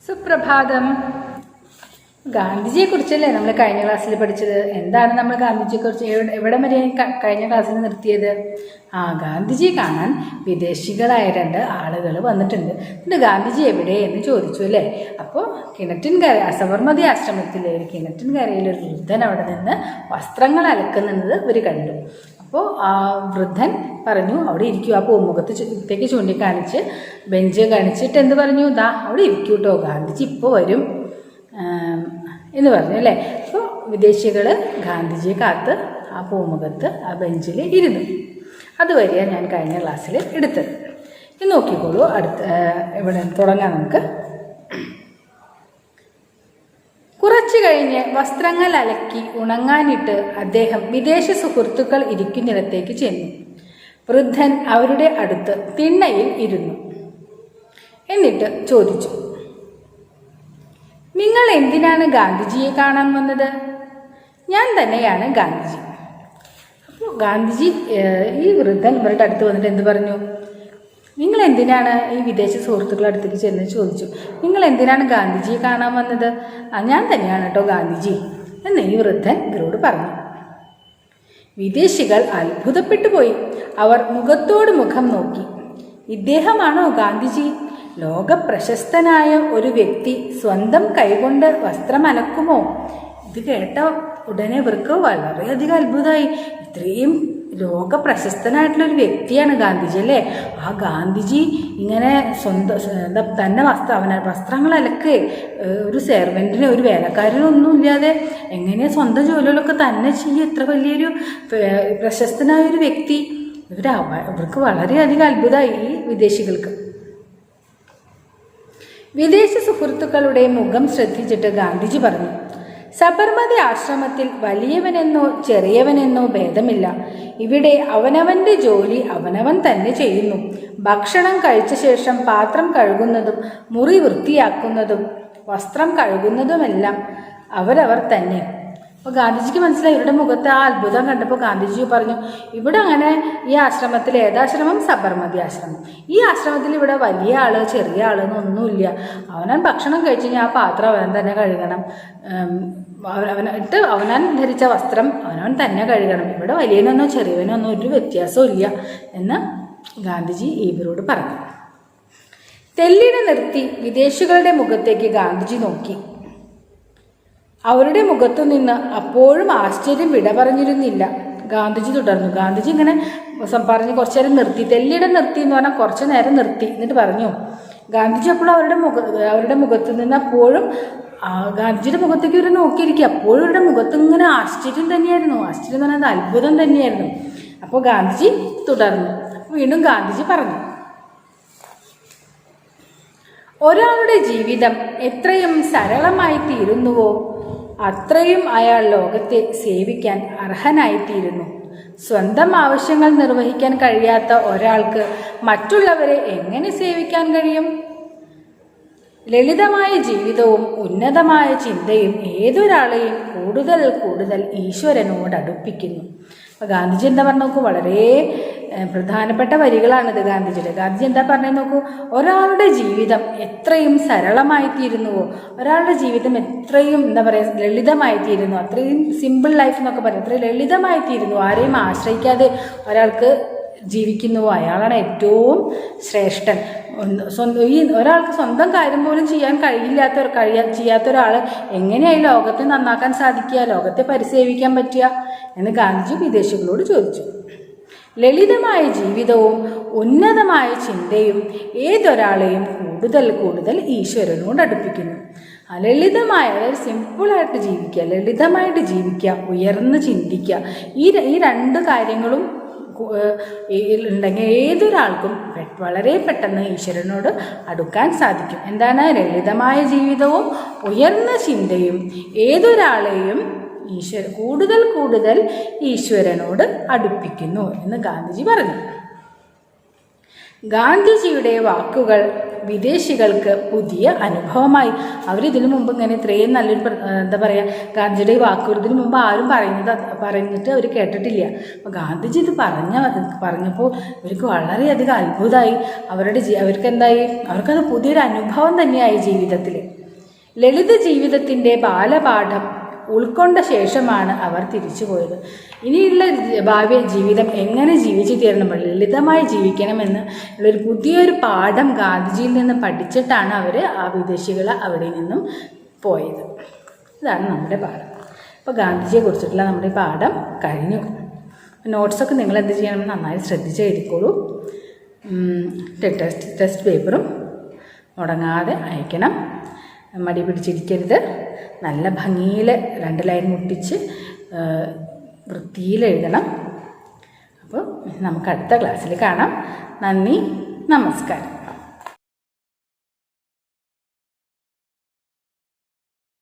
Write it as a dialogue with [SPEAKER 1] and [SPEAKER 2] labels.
[SPEAKER 1] സുപ്രഭാതം. ഗാന്ധിജിയെക്കുറിച്ചല്ലേ നമ്മൾ കഴിഞ്ഞ ക്ലാസ്സിൽ പഠിച്ചത്? എന്താണ് നമ്മൾ ഗാന്ധിജിയെക്കുറിച്ച് എവിടെ വരെ കഴിഞ്ഞ ക്ലാസ്സിൽ നിർത്തിയത്? ഗാന്ധിജിയെ കാണാൻ വിദേശികളായ 2 ആളുകൾ വന്നിട്ടുണ്ട്. എന്നിട്ട് ഗാന്ധിജി എവിടെ എന്ന് ചോദിച്ചു അല്ലേ? അപ്പോൾ സബർമതി ആശ്രമത്തിലെ ഒരു കിണറ്റിൻകരയിലൊരു വൃദ്ധൻ അവിടെ നിന്ന് വസ്ത്രങ്ങൾ അലക്കുന്നത് ഇവർ കണ്ടു. അപ്പോൾ ആ വൃദ്ധൻ പറഞ്ഞു, അവിടെ ഇരിക്കൂ. ആ പൂമുഖത്തേക്ക് ചൂണ്ടിക്കാണിച്ച് ബെഞ്ച് കാണിച്ചിട്ട് എന്ത് പറഞ്ഞു? ദാ അവിടെ ഇരിക്കൂ കേട്ടോ, ഗാന്ധിജി ഇപ്പോൾ വരും എന്ന് പറഞ്ഞു അല്ലേ? അപ്പോൾ വിദേശികൾ ഗാന്ധിജിയെ കാത്ത് ആ പൂമുഖത്ത് ആ ബെഞ്ചിൽ ഇരുന്നു. അതുവരെയാണ് ഞാൻ കഴിഞ്ഞ ക്ലാസ്സിൽ എടുത്തത്. ഇത് നോക്കിക്കോളൂ. ഇവിടെ തുടങ്ങാം നമുക്ക്. കുറച്ചു കഴിഞ്ഞ് വസ്ത്രങ്ങൾ അലക്കി ഉണങ്ങാനിട്ട് അദ്ദേഹം വിദേശ സുഹൃത്തുക്കൾ ഇരിക്കുന്നിടത്തേക്ക് ചെന്നു. വൃദ്ധൻ അവരുടെ അടുത്ത് തിണ്ണയിൽ ഇരുന്നു. എന്നിട്ട് ചോദിച്ചു, നിങ്ങൾ എന്തിനാണ് ഗാന്ധിജിയെ കാണാൻ വന്നത്? ഞാൻ തന്നെയാണ് ഗാന്ധിജി. അപ്പോൾ ഗാന്ധിജി ഈ വൃദ്ധൻ ഇവരുടെ അടുത്ത് വന്നിട്ട് എന്ത് പറഞ്ഞു? നിങ്ങൾ എന്തിനാണ് ഈ വിദേശ സുഹൃത്തുക്കളുടെ അടുത്തേക്ക് ചെന്ന് ചോദിച്ചു, നിങ്ങൾ എന്തിനാണ് ഗാന്ധിജിയെ കാണാൻ വന്നത്? ഞാൻ തന്നെയാണ് കേട്ടോ ഗാന്ധിജി എന്ന് ഈ വൃദ്ധൻ ഇവരോട് പറഞ്ഞു. വിദേശികൾ അത്ഭുതപ്പെട്ടു പോയി. അവർ മുഖത്തോട് മുഖം നോക്കി. ഇദ്ദേഹമാണോ ഗാന്ധിജി? ലോക പ്രശസ്തനായ ഒരു വ്യക്തി സ്വന്തം കൈകൊണ്ട് വസ്ത്രം അലക്കുമോ? ഇത് കേട്ട ഉടനെ ഇവർക്ക് വളരെയധികം അത്ഭുതമായി. ഇത്രയും ലോക പ്രശസ്തനായിട്ടുള്ളൊരു വ്യക്തിയാണ് ഗാന്ധിജി അല്ലേ? ആ ഗാന്ധിജി ഇങ്ങനെ തന്നെ വസ്ത്രങ്ങൾ അലക്കേ, ഒരു സെർവൻറ്റിന് ഒരു വേലക്കാരനൊന്നും ഇല്ലാതെ എങ്ങനെ സ്വന്തം ജോലികളൊക്കെ തന്നെ ചെയ്യും? ഇത്ര വലിയൊരു പ്രശസ്തനായൊരു വ്യക്തി. ഇവർക്ക് വളരെയധികം അത്ഭുതമായി ഈ വിദേശികൾക്ക്. വിദേശ സുഹൃത്തുക്കളുടെ മുഖം ശ്രദ്ധിച്ചിട്ട് ഗാന്ധിജി പറഞ്ഞു, സബർമതി ആശ്രമത്തിൽ വലിയവനെന്നോ ചെറിയവനെന്നോ ഭേദമില്ല. ഇവിടെ അവനവൻ്റെ ജോലി അവനവൻ തന്നെ ചെയ്യുന്നു. ഭക്ഷണം കഴിച്ച ശേഷം പാത്രം കഴുകുന്നതും മുറി വൃത്തിയാക്കുന്നതും വസ്ത്രം കഴുകുന്നതുമെല്ലാം അവരവർ തന്നെ. അപ്പോൾ ഗാന്ധിജിക്ക് മനസ്സിലായി. ഇവരുടെ മുഖത്ത് ആ അത്ഭുതം കണ്ടപ്പോൾ ഗാന്ധിജി പറഞ്ഞു, ഇവിടെ അങ്ങനെ ഈ ആശ്രമത്തിൽ ഏതാശ്രമം? സബർമതി ആശ്രമം. ഈ ആശ്രമത്തിൽ ഇവിടെ വലിയ ആള് ചെറിയ ആളെന്നൊന്നുമില്ല. അവനാൻ ഭക്ഷണം കഴിച്ച് കഴിഞ്ഞാൽ ആ പാത്രം അവൻ തന്നെ കഴുകണം. അവനാൻ ധരിച്ച വസ്ത്രം അവനവൻ തന്നെ കഴുകണം. ഇവിടെ വലിയവനൊന്നോ ചെറിയവനൊന്നോ ഒരു വ്യത്യാസവും ഇല്ല എന്ന് ഗാന്ധിജി ഇവരോട് പറഞ്ഞു. തെല്ലിട നിർത്തി വിദേശികളുടെ മുഖത്തേക്ക് ഗാന്ധിജി നോക്കി. അവരുടെ മുഖത്തു നിന്ന് അപ്പോഴും ആശ്ചര്യം വിട പറഞ്ഞിരുന്നില്ല. ഗാന്ധിജി തുടർന്നു. ഗാന്ധിജി ഇങ്ങനെ പറഞ്ഞ് കുറച്ചു നേരം നിർത്തി. തെല്ലിടം നിർത്തി എന്ന് പറഞ്ഞാൽ കുറച്ചു നേരം നിർത്തി. എന്നിട്ട് പറഞ്ഞു, ഗാന്ധിജി അപ്പോൾ അവരുടെ മുഖത്ത് നിന്ന് അപ്പോഴും ഗാന്ധിജിയുടെ മുഖത്തേക്ക് ഇവർ നോക്കിയിരിക്കുക. അപ്പോഴും അവരുടെ മുഖത്ത് ഇങ്ങനെ ആശ്ചര്യം തന്നെയായിരുന്നു. ആശ്ചര്യം എന്ന് പറഞ്ഞാൽ അത്ഭുതം തന്നെയായിരുന്നു. അപ്പോൾ ഗാന്ധിജി തുടർന്നു. വീണ്ടും ഗാന്ധിജി പറഞ്ഞു, ഒരാളുടെ ജീവിതം എത്രയും സരളമായി തീരുന്നുവോ അത്രയും അയാൾ ലോകത്തെ സേവിക്കാൻ അർഹനായിത്തീരുന്നു. സ്വന്തം ആവശ്യങ്ങൾ നിർവഹിക്കാൻ കഴിയാത്ത ഒരാൾക്ക് മറ്റുള്ളവരെ എങ്ങനെ സേവിക്കാൻ കഴിയും? ലളിതമായ ജീവിതവും ഉന്നതമായ ചിന്തയും ഏതൊരാളെയും കൂടുതൽ കൂടുതൽ ഈശ്വരനോട് അടുപ്പിക്കുന്നു. അപ്പോൾ ഗാന്ധിജി എന്താ പറഞ്ഞു നോക്കൂ, വളരെ പ്രധാനപ്പെട്ട വരികളാണിത് ഗാന്ധിജിയുടെ. ഗാന്ധിജി എന്താ പറഞ്ഞത് നോക്കൂ, ഒരാളുടെ ജീവിതം എത്രയും സരളമായിത്തീരുന്നുവോ, ഒരാളുടെ ജീവിതം എത്രയും എന്താ പറയുക ലളിതമായിത്തീരുന്നു, അത്രയും സിമ്പിൾ ലൈഫ് എന്നൊക്കെ പറയും, അത്രയും ലളിതമായിത്തീരുന്നു, ആരെയും ആശ്രയിക്കാതെ ഒരാൾക്ക് ജീവിക്കുന്നുവോ അയാളാണ് ഏറ്റവും ശ്രേഷ്ഠൻ. ഒരാൾക്ക് സ്വന്തം കാര്യം പോലും ചെയ്യാൻ ചെയ്യാത്ത ഒരാൾ എങ്ങനെയായി ലോകത്തെ നന്നാക്കാൻ സാധിക്കുക, ലോകത്തെ പരിസേവിക്കാൻ പറ്റുക എന്ന് ഗാന്ധിജി വിദേശികളോട് ചോദിച്ചു. ലളിതമായ ജീവിതവും ഉന്നതമായ ചിന്തയും ഏതൊരാളെയും കൂടുതൽ കൂടുതൽ ഈശ്വരനോട് അടുപ്പിക്കുന്നു. ലളിതമായ, അതായത് സിമ്പിളായിട്ട് ജീവിക്കുക, ലളിതമായിട്ട് ജീവിക്കുക, ഉയർന്ന് ചിന്തിക്കുക, ഈ 2 കാര്യങ്ങളും ഉണ്ടെങ്കിൽ ഏതൊരാൾക്കും വളരെ പെട്ടെന്ന് ഈശ്വരനോട് അടുക്കാൻ സാധിക്കും. എന്താണ്? ലളിതമായ ജീവിതവും ഉയർന്ന ചിന്തയും ഏതൊരാളെയും കൂടുതൽ കൂടുതൽ ഈശ്വരനോട് അടുപ്പിക്കുന്നു എന്ന് ഗാന്ധിജി പറഞ്ഞു. ഗാന്ധിജിയുടെ വാക്കുകൾ വിദേശികൾക്ക് പുതിയ അനുഭവമായി. അവരിതിനു മുമ്പ് ഇങ്ങനെ ഇത്രയും നല്ലൊരു എന്താ പറയുക ഗാന്ധിജിയുടെ ഈ വാക്കുകൾ ഇതിനു മുമ്പ് ആരും പറഞ്ഞിട്ട് അവർ കേട്ടിട്ടില്ല. അപ്പോൾ ഗാന്ധിജി ഇത് പറഞ്ഞപ്പോൾ ഇവർക്ക് വളരെയധികം അത്ഭുതമായി. അവർക്ക് എന്തായി, അവർക്കത് പുതിയൊരു അനുഭവം തന്നെയായി ജീവിതത്തിൽ. ലളിത ജീവിതത്തിൻ്റെ ബാലപാഠം ഉൾക്കൊണ്ട ശേഷമാണ് അവർ തിരിച്ചു പോയത്. ഇനിയുള്ള ഭാവി ജീവിതം എങ്ങനെ ജീവിച്ചു തീരണം, ലളിതമായി ജീവിക്കണമെന്ന് ഉള്ളൊരു പുതിയൊരു പാഠം ഗാന്ധിജിയിൽ നിന്ന് പഠിച്ചിട്ടാണ് ആ വിദേശികൾ അവിടെ നിന്നും പോയത്. ഇതാണ് നമ്മുടെ പാഠം. അപ്പോൾ ഗാന്ധിജിയെ കുറിച്ചിട്ടുള്ള നമ്മുടെ പാഠം കഴിഞ്ഞു. നോട്ട്സൊക്കെ നിങ്ങൾ എന്ത് ചെയ്യണം, നന്നായി ശ്രദ്ധിച്ച് എഴുതിക്കോളൂ. ടെസ്റ്റ് പേപ്പറും മുടങ്ങാതെ അയക്കണം. മടി പിടിച്ചിരിക്കരുത്. നല്ല ഭംഗിയിൽ 2 ലൈൻ മുട്ടിച്ച് വൃത്തിയിൽ എഴുതണം. അപ്പോൾ നമുക്ക് അടുത്ത ക്ലാസ്സിൽ കാണാം. നന്ദി, നമസ്കാരം.